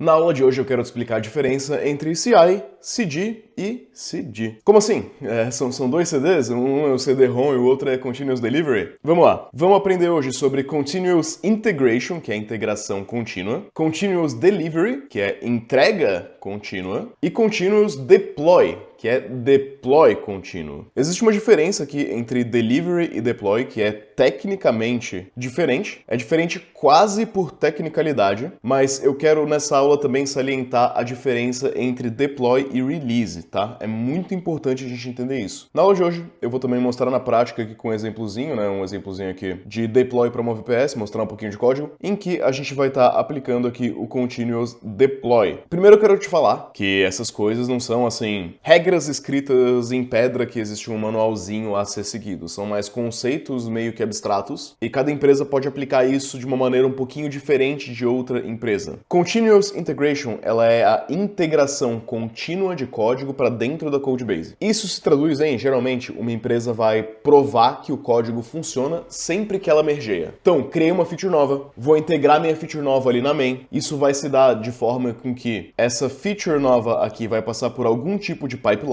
Na aula de hoje eu quero te explicar a diferença entre CI, CD e CD. Como assim? São dois CDs? Um é o CD-ROM e o outro é Continuous Delivery? Vamos lá. Vamos aprender hoje sobre Continuous Integration, que é integração contínua, Continuous Delivery, que é entrega contínua, e Continuous Deploy, que é deploy contínuo. Existe uma diferença aqui entre delivery e deploy, que é tecnicamente diferente. É diferente quase por tecnicalidade, mas eu quero nessa aula também salientar a diferença entre deploy e release, tá? É muito importante a gente entender isso. Na aula de hoje, eu vou também mostrar na prática aqui com um exemplozinho, né? Um exemplozinho aqui de deploy para uma VPS, mostrar um pouquinho de código, em que a gente vai estar aplicando aqui o continuous deploy. Primeiro eu quero te falar que essas coisas não são, assim, regras escritas em pedra que existe um manualzinho a ser seguido. São mais conceitos meio que abstratos e cada empresa pode aplicar isso de uma maneira um pouquinho diferente de outra empresa. Continuous Integration, ela é a integração contínua de código para dentro da codebase. Isso se traduz em, geralmente, uma empresa vai provar que o código funciona sempre que ela mergeia. Então, criei uma feature nova, vou integrar minha feature nova ali na main. Isso vai se dar de forma com que essa feature nova aqui vai passar por algum tipo de pipeline.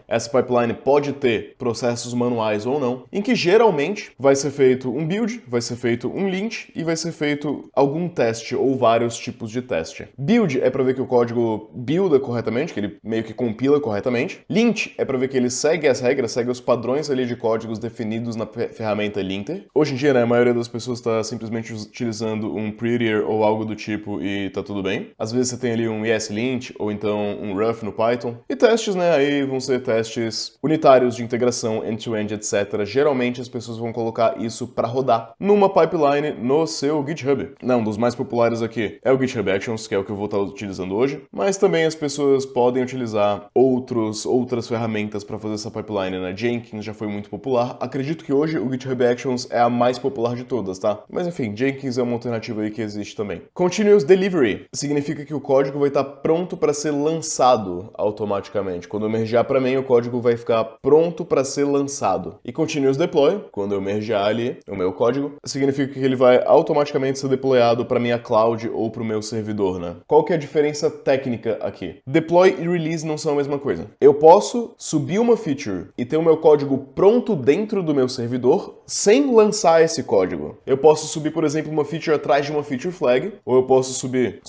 Essa pipeline pode ter processos manuais ou não, em que geralmente vai ser feito um build, vai ser feito um lint e vai ser feito algum teste ou vários tipos de teste. Build é para ver que o código builda corretamente, que ele meio que compila corretamente. Lint é para ver que ele segue as regras, segue os padrões ali de códigos definidos na ferramenta linter. Hoje em dia, né, a maioria das pessoas está simplesmente utilizando um prettier ou algo do tipo e tá tudo bem. Às vezes você tem ali um ESLint ou então um rough no Python. E testes, né, aí vão ser testes unitários de integração, end-to-end, etc. Geralmente as pessoas vão colocar isso para rodar numa pipeline no seu GitHub. Um dos mais populares aqui é o GitHub Actions, que é o que eu vou estar utilizando hoje, mas também as pessoas podem utilizar outras ferramentas para fazer essa pipeline, né? Jenkins já foi muito popular. Acredito que hoje o GitHub Actions é a mais popular de todas, tá? Mas enfim, Jenkins é uma alternativa aí que existe também. Continuous Delivery significa que o código vai estar pronto para ser lançado automaticamente. Quando eu mergear para mim, o código vai ficar pronto para ser lançado. E Continuous Deploy, quando eu mergear ali o meu código, significa que ele vai automaticamente ser deployado para minha cloud ou para o meu servidor, né? Qual que é a diferença técnica aqui? Deploy e release não são a mesma coisa. Eu posso subir uma feature e ter o meu código pronto dentro do meu servidor sem lançar esse código. Eu posso subir, por exemplo, uma feature atrás de uma feature flag, ou eu posso subir,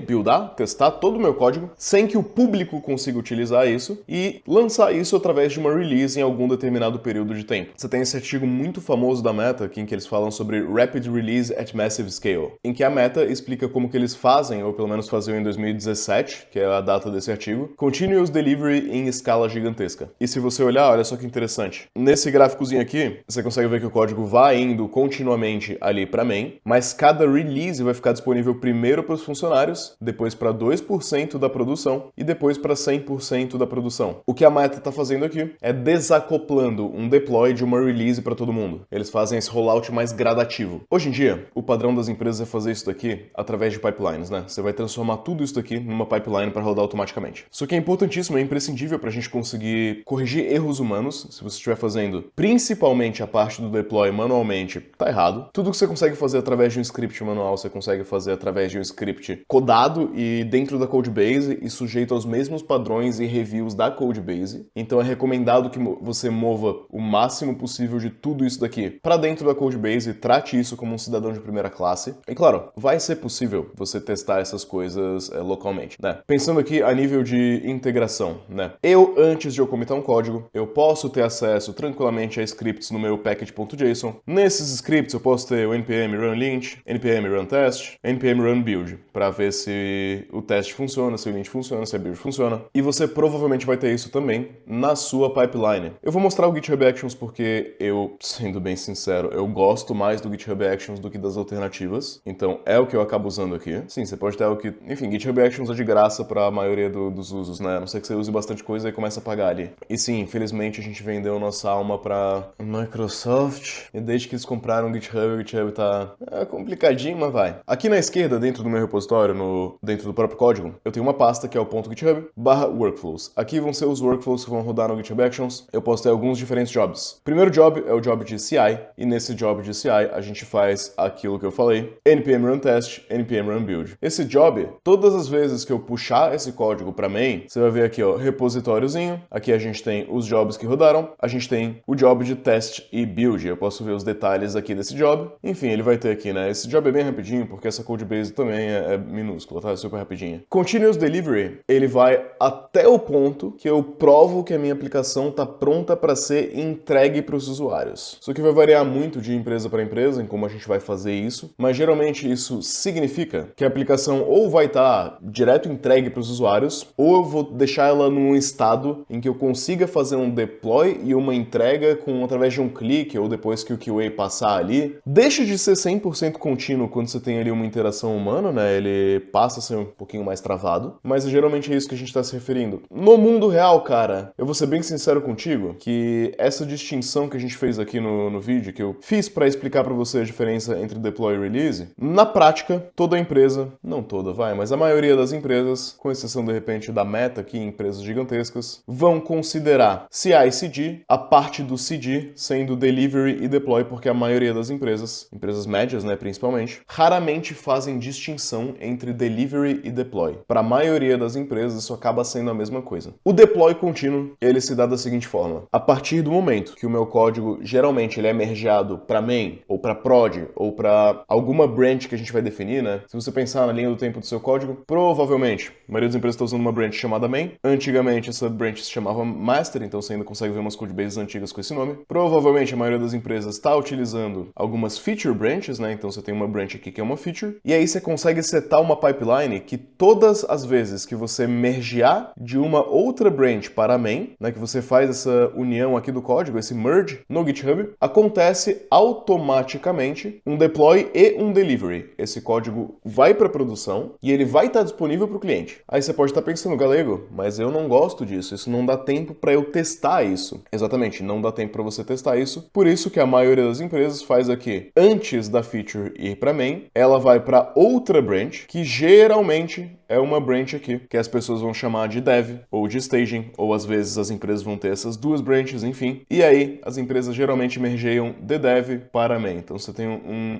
buildar, testar todo o meu código sem que o público consiga utilizar isso e lançar isso através de uma release em algum determinado período de tempo. Você tem esse artigo muito famoso da Meta, aqui em que eles falam sobre Rapid Release at Massive Scale, em que a Meta explica como que eles fazem, ou pelo menos faziam em 2017, que é a data desse artigo, Continuous Delivery em escala gigantesca. E se você olhar, olha só que interessante. Nesse gráficozinho aqui, você consegue ver que o código vai indo continuamente ali para main, mas cada release vai ficar disponível primeiro para os funcionários, depois para 2% da produção e depois para 100% da produção. O que a Meta está fazendo aqui é desacoplando um deploy de uma release para todo mundo. Eles fazem esse rollout mais gradativo. Hoje em dia, o padrão das empresas é fazer isso daqui através de pipelines, né? Você vai transformar tudo isso daqui numa pipeline para rodar automaticamente. Isso aqui é importantíssimo, é imprescindível para a gente conseguir corrigir erros humanos. Se você estiver fazendo principalmente a parte do deploy manualmente, tá errado. Tudo que você consegue fazer através de um script manual, você consegue fazer através de um script codado e dentro da codebase e sujeito aos mesmos padrões e reviews da codebase. Então é recomendado que você mova o máximo possível de tudo isso daqui para dentro da codebase e trate isso como um cidadão de primeira classe. E claro, vai ser possível você testar essas coisas localmente, né? Pensando aqui a nível de integração, né? Antes de eu comitar um código, eu posso ter acesso tranquilamente a scripts no meu package.json. Nesses scripts eu posso ter o npm run lint, npm run test, npm run build, para ver se o teste funciona, se o lint funciona, se a build funciona. E você provavelmente vai ter isso também na sua pipeline. Eu vou mostrar o GitHub Actions porque eu, sendo bem sincero, eu gosto mais do GitHub Actions do que das alternativas. Então é o que eu acabo usando aqui. Sim, você pode ter o que... Enfim, GitHub Actions é de graça para a maioria dos usos, né? A não ser que você use bastante coisa e começa a pagar ali. E sim, infelizmente a gente vendeu nossa alma para Microsoft. E desde que eles compraram o GitHub tá complicadinho, mas vai. Aqui na esquerda, dentro do meu repositório, dentro do próprio código, eu tenho uma pasta que é o .github/workflows. Aqui vão ser os workflows que vão rodar no GitHub Actions, eu posso ter alguns diferentes jobs. O primeiro job é o job de CI, e nesse job de CI a gente faz aquilo que eu falei, npm run test, npm run build. Esse job, todas as vezes que eu puxar esse código para main, você vai ver aqui, ó, repositóriozinho, aqui a gente tem os jobs que rodaram, a gente tem o job de test e build, eu posso ver os detalhes aqui desse job, enfim, ele vai ter aqui, né, esse job é bem rapidinho, porque essa codebase também é minúscula, tá, é super rapidinha. Continuous Delivery, ele vai até o ponto que eu provo que a minha aplicação está pronta para ser entregue para os usuários. Isso aqui vai variar muito de empresa para empresa, em como a gente vai fazer isso, mas geralmente isso significa que a aplicação ou vai estar direto entregue para os usuários, ou eu vou deixar ela num estado em que eu consiga fazer um deploy e uma entrega através de um clique, ou depois que o QA passar ali. Deixa de ser 100% contínuo quando você tem ali uma interação humana, né? Ele passa a ser um pouquinho mais travado, mas geralmente é isso que a gente está se referindo. No mundo real, cara, eu vou ser bem sincero contigo, que essa distinção que a gente fez aqui no vídeo, que eu fiz para explicar para você a diferença entre deploy e release, na prática, toda empresa, não toda, mas a maioria das empresas, com exceção de repente da Meta aqui, empresas gigantescas, vão considerar CI/CD, a parte do CD sendo delivery e deploy, porque a maioria das empresas médias, né, principalmente, raramente fazem distinção entre delivery e deploy. Para a maioria das empresas, isso acaba sendo a mesma coisa. O deploy contínuo, ele se dá da seguinte forma: a partir do momento que o meu código, geralmente, ele é mergeado para main, ou para prod, ou para alguma branch que a gente vai definir, né? Se você pensar na linha do tempo do seu código, provavelmente, a maioria das empresas está usando uma branch chamada main. Antigamente, essa branch se chamava master, então você ainda consegue ver umas codebases antigas com esse nome. Provavelmente, a maioria das empresas está utilizando algumas feature branches, né? Então você tem uma branch aqui que é uma feature, e aí você consegue setar uma pipeline que todas as vezes que você mergear de uma outra branch para a main, né, que você faz essa união aqui do código, esse merge no GitHub, acontece automaticamente um deploy e um delivery. Esse código vai para produção e ele vai estar disponível para o cliente. Aí você pode estar pensando, Galego, mas eu não gosto disso, isso não dá tempo para eu testar isso. Exatamente, não dá tempo para você testar isso, por isso que a maioria das empresas faz aqui, antes da feature ir para main, ela vai para outra branch, que geralmente é uma branch aqui, que as pessoas vão chamar de dev ou de staging, ou às vezes as empresas vão ter essas duas branches, enfim. E aí, as empresas geralmente mergeiam de dev para main. Então você tem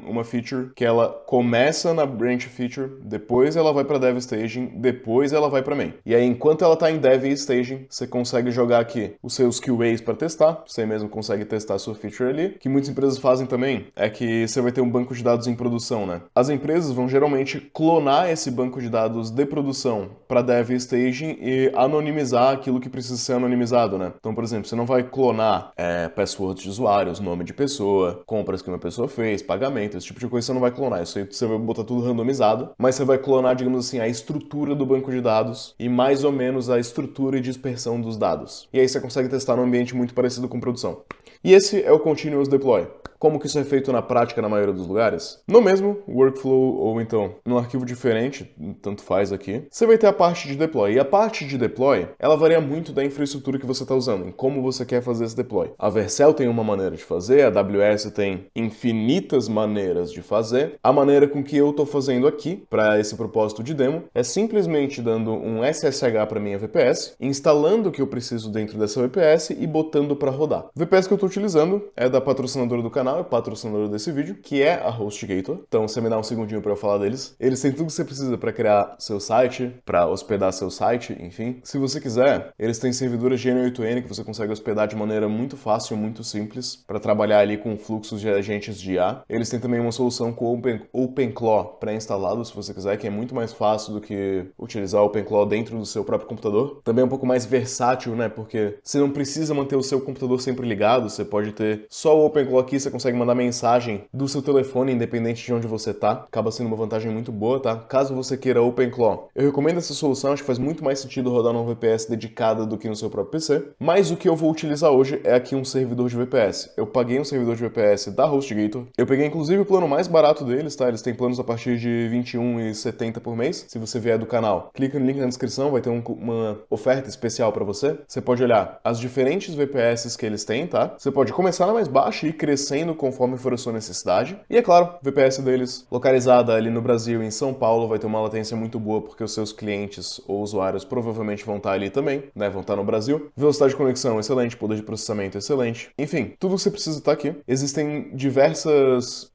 uma feature que ela começa na branch feature, depois ela vai para dev staging, depois ela vai para main. E aí, enquanto ela está em dev e staging, você consegue jogar aqui os seus QAs para testar, você mesmo consegue testar a sua feature ali. O que muitas empresas fazem também é que você vai ter um banco de dados em produção, né? As empresas vão geralmente clonar esse banco de dados de produção para dev e staging e anonimizar aquilo que precisa ser anonimizado, né? Então, por exemplo, você não vai clonar passwords de usuários, nome de pessoa, compras que uma pessoa fez, pagamento, esse tipo de coisa você não vai clonar. Isso aí você vai botar tudo randomizado, mas você vai clonar, digamos assim, a estrutura do banco de dados e mais ou menos a estrutura e dispersão dos dados. E aí você consegue testar num ambiente muito parecido com produção. E esse é o Continuous Deploy. Como que isso é feito na prática na maioria dos lugares? No mesmo workflow ou então num arquivo diferente, tanto faz aqui, você vai ter a parte de deploy. E a parte de deploy, ela varia muito da infraestrutura que você está usando, em como você quer fazer esse deploy. A Vercel tem uma maneira de fazer, a AWS tem infinitas maneiras de fazer. A maneira com que eu estou fazendo aqui, para esse propósito de demo, é simplesmente dando um SSH para minha VPS, instalando o que eu preciso dentro dessa VPS e botando para rodar. O VPS que eu estou utilizando é da patrocinadora do canal, é patrocinador desse vídeo, que é a HostGator. Então você me dá um segundinho para eu falar deles. Eles têm tudo que você precisa para criar seu site, para hospedar seu site, enfim. Se você quiser, eles têm servidores GN8N que você consegue hospedar de maneira muito fácil, muito simples, para trabalhar ali com fluxos de agentes de IA. Eles têm também uma solução com OpenClaw pré-instalado, se você quiser, que é muito mais fácil do que utilizar o OpenClaw dentro do seu próprio computador. Também é um pouco mais versátil, né? Porque você não precisa manter o seu computador sempre ligado, você pode ter só o OpenClaw aqui, você consegue mandar mensagem do seu telefone, independente de onde você tá. Acaba sendo uma vantagem muito boa, tá? Caso você queira OpenClaw, eu recomendo essa solução, acho que faz muito mais sentido rodar numa VPS dedicada do que no seu próprio PC. Mas o que eu vou utilizar hoje é aqui um servidor de VPS. Eu paguei um servidor de VPS da HostGator. Eu peguei inclusive o plano mais barato deles, tá? Eles têm planos a partir de R$ 21,70 por mês. Se você vier do canal, clica no link na descrição, vai ter uma oferta especial para você. Você pode olhar as diferentes VPS que eles têm, tá? Você pode começar na mais baixa e ir crescendo expandindo conforme for a sua necessidade. E é claro, o VPS deles, localizada ali no Brasil, em São Paulo, vai ter uma latência muito boa porque os seus clientes ou usuários provavelmente vão estar ali também, né? Vão estar no Brasil. Velocidade de conexão excelente, poder de processamento excelente. Enfim, tudo que você precisa está aqui. Existem diversos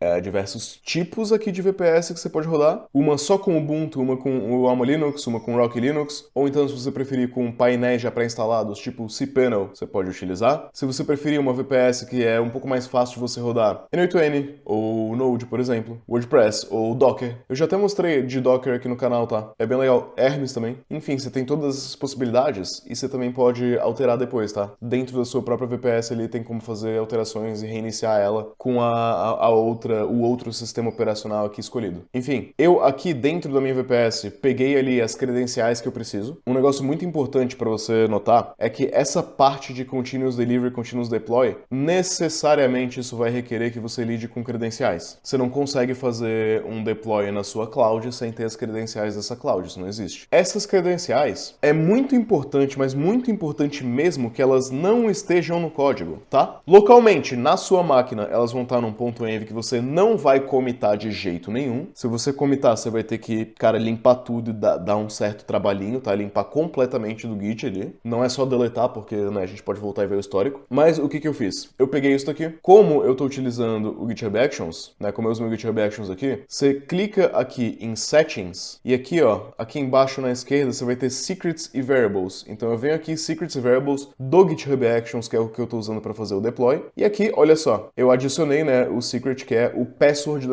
tipos aqui de VPS que você pode rodar. Uma só com Ubuntu, uma com o Alma Linux, uma com Rocky Linux. Ou então, se você preferir com painéis já pré-instalados, tipo cPanel, você pode utilizar. Se você preferir uma VPS que é um pouco mais fácil de você rodar, N8N, ou Node, por exemplo, WordPress, ou Docker. Eu já até mostrei de Docker aqui no canal, tá? É bem legal. Hermes também. Enfim, você tem todas essas possibilidades e você também pode alterar depois, tá? Dentro da sua própria VPS ele tem como fazer alterações e reiniciar ela com o outro sistema operacional aqui escolhido. Enfim, eu aqui dentro da minha VPS peguei ali as credenciais que eu preciso. Um negócio muito importante para você notar é que essa parte de Continuous Delivery, Continuous Deploy, necessariamente isso vai requerer que você lide com credenciais. Você não consegue fazer um deploy na sua cloud sem ter as credenciais dessa cloud, isso não existe. Essas credenciais é muito importante, mas muito importante mesmo que elas não estejam no código, tá? Localmente, na sua máquina, elas vão estar num ponto .env que você não vai comitar de jeito nenhum. Se você comitar, você vai ter que, cara, limpar tudo e dar um certo trabalhinho, tá? Limpar completamente do Git ali. Não é só deletar, porque, né, a gente pode voltar e ver o histórico. Mas o que eu fiz? Eu peguei isso daqui. Como eu tô utilizando o GitHub Actions, né, como eu uso meu GitHub Actions aqui, você clica aqui em Settings e aqui, ó, aqui embaixo na esquerda você vai ter Secrets e Variables. Então eu venho aqui Secrets e Variables do GitHub Actions, que é o que eu tô usando para fazer o deploy. E aqui, olha só, eu adicionei, né, o secret, que é o password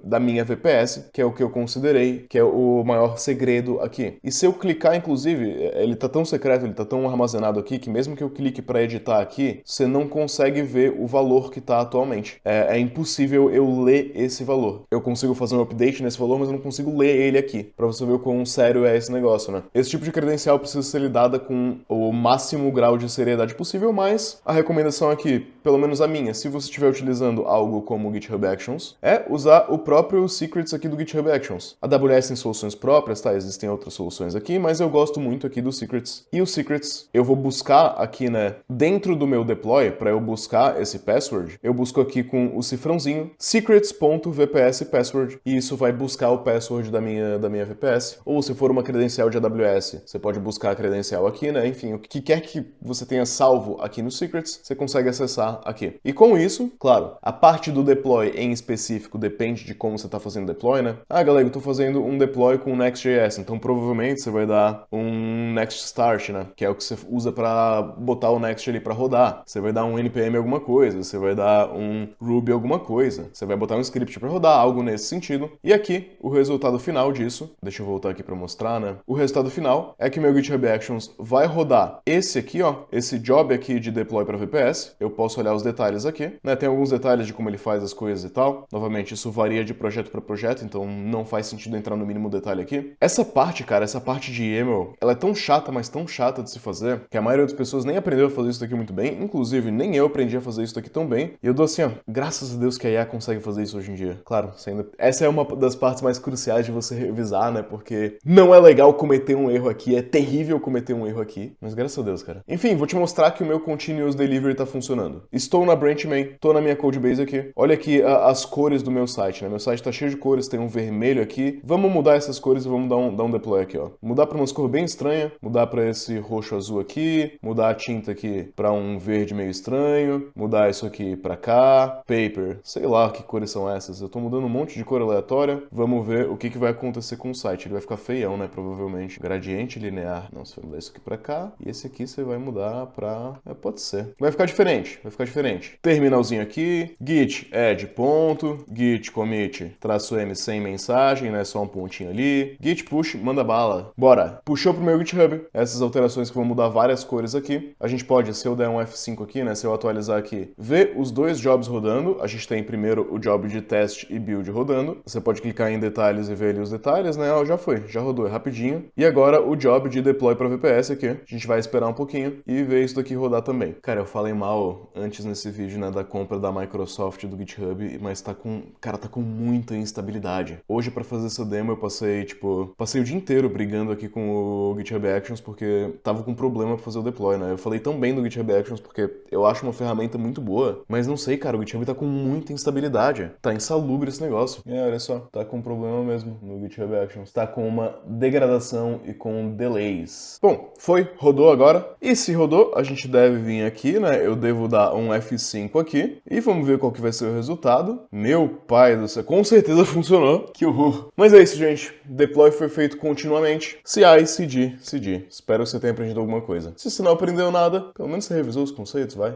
da minha VPS, que é o que eu considerei, que é o maior segredo aqui. E se eu clicar, inclusive, ele tá tão secreto, ele tá tão armazenado aqui, que mesmo que eu clique para editar aqui, você não consegue ver o valor que tá atualmente. É impossível eu ler esse valor. Eu consigo fazer um update nesse valor, mas eu não consigo ler ele aqui, para você ver o quão sério é esse negócio, né? Esse tipo de credencial precisa ser lidada com o máximo grau de seriedade possível, mas a recomendação aqui, pelo menos a minha, se você estiver utilizando algo como o GitHub Actions, é usar o próprio secrets aqui do GitHub Actions. A AWS tem soluções próprias, tá? Existem outras soluções aqui, mas eu gosto muito aqui dos secrets. E os secrets, eu vou buscar aqui, né, dentro do meu deploy, para eu buscar esse password, eu busco aqui com o cifrãozinho secrets.vpspassword e isso vai buscar o password da minha VPS. Ou se for uma credencial de AWS, você pode buscar a credencial aqui, né? Enfim, o que quer que você tenha salvo aqui no secrets, você consegue acessar aqui. E com isso, claro, a parte do deploy em específico depende de como você está fazendo o deploy, né? Ah, galera, eu estou fazendo um deploy com Next.js, então provavelmente você vai dar um Next Start, né? Que é o que você usa para botar o Next ali para rodar. Você vai dar um npm alguma coisa, você vai dar um Ruby alguma coisa, você vai botar um script para rodar, algo nesse sentido. E aqui, o resultado final disso, deixa eu voltar aqui para mostrar, né? O resultado final é que meu GitHub Actions vai rodar esse aqui, ó, esse job aqui de deploy para VPS. Eu posso olhar os detalhes aqui, né? Tem alguns detalhes de como ele faz as coisas e tal. Novamente, isso varia de projeto para projeto, então não faz sentido entrar no mínimo detalhe aqui. Essa parte, cara, essa parte de YAML, ela é tão chata, mas tão chata de se fazer, que a maioria das pessoas nem aprendeu a fazer isso daqui muito bem. Inclusive, nem eu aprendi a fazer isso daqui tão bem. E eu dou assim, ó, graças a Deus que a IA consegue fazer isso hoje em dia. Claro, essa é uma das partes mais cruciais de você revisar, né? Porque não é legal cometer um erro aqui, é terrível cometer um erro aqui, mas graças a Deus, cara. Enfim, vou te mostrar que o meu Continuous Delivery tá funcionando. Estou na Branch Main, tô na minha Codebase aqui. Olha aqui as cores do meu site, né? Meu site tá cheio de cores, tem um vermelho aqui. Vamos mudar essas cores e vamos dar um deploy aqui, ó. Mudar pra umas cores bem estranhas, mudar pra esse roxo azul aqui, mudar a tinta aqui pra um verde meio estranho, mudar isso aqui pra cá, paper, sei lá que cores são essas. Eu tô mudando um monte de cor aleatória. Vamos ver o que vai acontecer com o site. Ele vai ficar feião, né? Provavelmente. Gradiente linear. Não, você vai mudar isso aqui pra cá. E esse aqui você vai mudar pra... pode ser. Vai ficar diferente. Vai ficar diferente. Terminalzinho aqui. Git add ponto. Git commit traço M sem mensagem, né? Só um pontinho ali. Git push, manda bala. Bora. Puxou pro meu GitHub. Essas alterações que vão mudar várias cores aqui. A gente pode, se eu der um F5 aqui, né? Se eu atualizar aqui, ver os dois jobs rodando. A gente tem primeiro o job de teste e build rodando. Você pode clicar em detalhes e ver ali os detalhes, né? Ó, já foi, já rodou, é rapidinho. E agora o job de deploy para VPS aqui. A gente vai esperar um pouquinho e ver isso daqui rodar também. Cara, eu falei mal antes nesse vídeo, né, da compra da Microsoft do GitHub, mas tá com muita instabilidade. Hoje, para fazer essa demo, eu passei o dia inteiro brigando aqui com o GitHub Actions porque tava com problema pra fazer o deploy, né? Eu falei tão bem do GitHub Actions porque eu acho uma ferramenta muito boa, mas não sei, cara, o GitHub tá com muita instabilidade. Tá insalubre esse negócio. Olha só, tá com problema mesmo no GitHub Actions. Tá com uma degradação e com delays. Bom, rodou agora. E se rodou, a gente deve vir aqui, né? Eu devo dar um F5 aqui. E vamos ver qual que vai ser o resultado. Meu pai do céu, com certeza funcionou. Que horror. Mas é isso, gente. Deploy foi feito continuamente. CI, CD, CD. Espero que você tenha aprendido alguma coisa. Se você não aprendeu nada, pelo menos você revisou os conceitos, vai.